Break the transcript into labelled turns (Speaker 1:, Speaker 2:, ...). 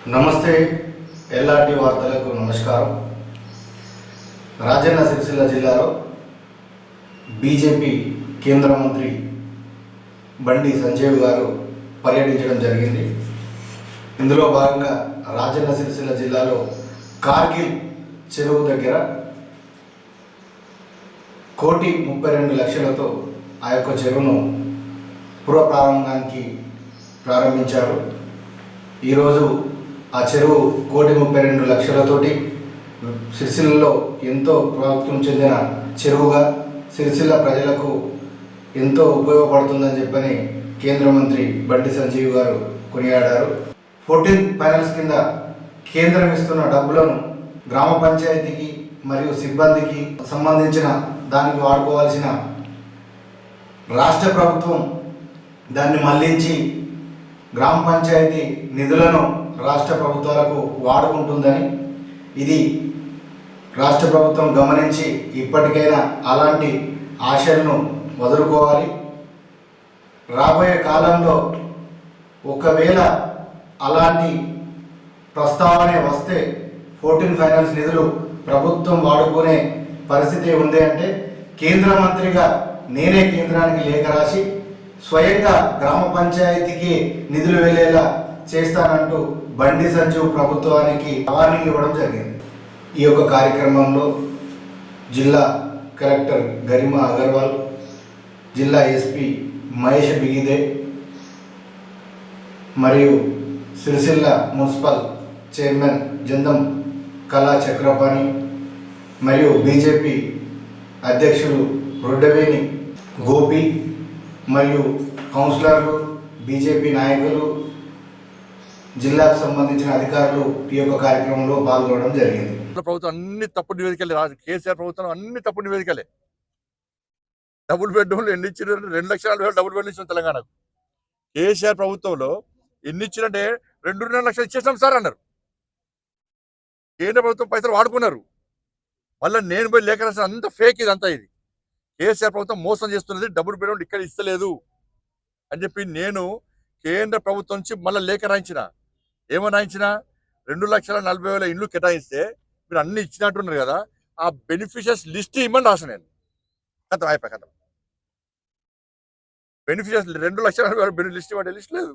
Speaker 1: నమస్తే. ఎల్ఆర్టీ వార్తలకు నమస్కారం. రాజన్న సిరిసిల్ల జిల్లాలో బీజేపీ కేంద్ర మంత్రి బండి సంజయ్ గారు పర్యటించడం జరిగింది. ఇందులో భాగంగా రాజన్న సిరిసిల్ల జిల్లాలో కార్గిల్ చెరువు దగ్గర 1,32,00,000తో ఆ యొక్క చెరువును పునఃప్రారంభానికి ప్రారంభించారు. ఈరోజు ఆ చెరువు 1,32,00,000తోటి సిరిసిల్లలో ఎంతో ప్రాముఖ్యం చెందిన చెరువుగా సిరిసిల్ల ప్రజలకు ఎంతో ఉపయోగపడుతుందని చెప్పని కేంద్ర మంత్రి బండి సంజీవ్ గారు కొనియాడారు. 14 ఫైనాన్స్ కింద కేంద్రం ఇస్తున్న డబ్బులను గ్రామ పంచాయతీకి మరియు సిబ్బందికి సంబంధించిన దానికి వాడుకోవాల్సిన రాష్ట్ర ప్రభుత్వం దాన్ని మళ్లించి గ్రామ పంచాయతీ నిధులను రాష్ట్ర ప్రభుత్వాలకు వాడుకుంటుందని, ఇది రాష్ట్ర ప్రభుత్వం గమనించి ఇప్పటికైనా అలాంటి ఆశలను వదులుకోవాలి. రాబోయే కాలంలో ఒకవేళ అలాంటి ప్రస్తావన వస్తే 14 ఫైనాన్స్ నిధులు ప్రభుత్వం వాడుకునే పరిస్థితి ఉంది అంటే కేంద్ర మంత్రిగా నేనే కేంద్రానికి లేఖ రాసి స్వయంగా గ్రామ పంచాయతీకి నిధులు వెళ్ళేలా చేస్తానంటూ బండి సంజీవ్ ప్రభుత్వానికి వార్నింగ్ ఇవ్వడం జరిగింది. ఈ యొక్క కార్యక్రమంలో జిల్లా కలెక్టర్ గరిమా అగర్వాల్, జిల్లా ఎస్పీ మహేష్ బిగిదే మరియు సిరిసిల్ల మున్సిపల్ చైర్మన్ జందం కళా చక్రపాణి మరియు బీజేపీ అధ్యక్షులు రొడ్డవేని గోపి మరియు కౌన్సిలర్లు, బీజేపీ నాయకులు, జిల్లాకు సంబంధించిన అధికారులు ఈ యొక్క కార్యక్రమంలో పాల్గొనడం జరిగింది.
Speaker 2: ప్రభుత్వం అన్ని తప్పుడు నివేదికలే, కేసీఆర్ ప్రభుత్వం అన్ని తప్పుడు నివేదికలే. డబుల్ బెడ్రూమ్లు ఎన్ని ఇచ్చిన 2,40,000 డబుల్ బెడ్రూమ్ ఇచ్చిన తెలంగాణకు. కేసీఆర్ ప్రభుత్వంలో ఎన్ని ఇచ్చినంటే 2.5 లక్షలు ఇచ్చేసాం సార్ అన్నారు. కేంద్ర ప్రభుత్వం పైసలు వాడుకున్నారు. మళ్ళీ నేను పోయి లేఖ రాసిన అంత ఫేక్ ఇదంతా. ఇది కేసీఆర్ ప్రభుత్వం మోసం చేస్తున్నది, డబుల్ బెడ్రూమ్ ఇక్కడ ఇస్తలేదు అని చెప్పి నేను కేంద్ర ప్రభుత్వం నుంచి మళ్ళీ లేఖ రాయించిన. ఏమని రాయించిన? 2,40,000 ఇండ్లు కేటాయిస్తే మీరు అన్ని ఇచ్చినట్టున్నారు కదా, ఆ బెనిఫిషియర్స్ లిస్ట్ ఇవ్వమని రాసిన నేను. కథ అయిపోయి కథ బెనిఫిషియర్స్ 2,40,000 లిస్ట్ ఇవ్వండి, లిస్ట్ లేదు.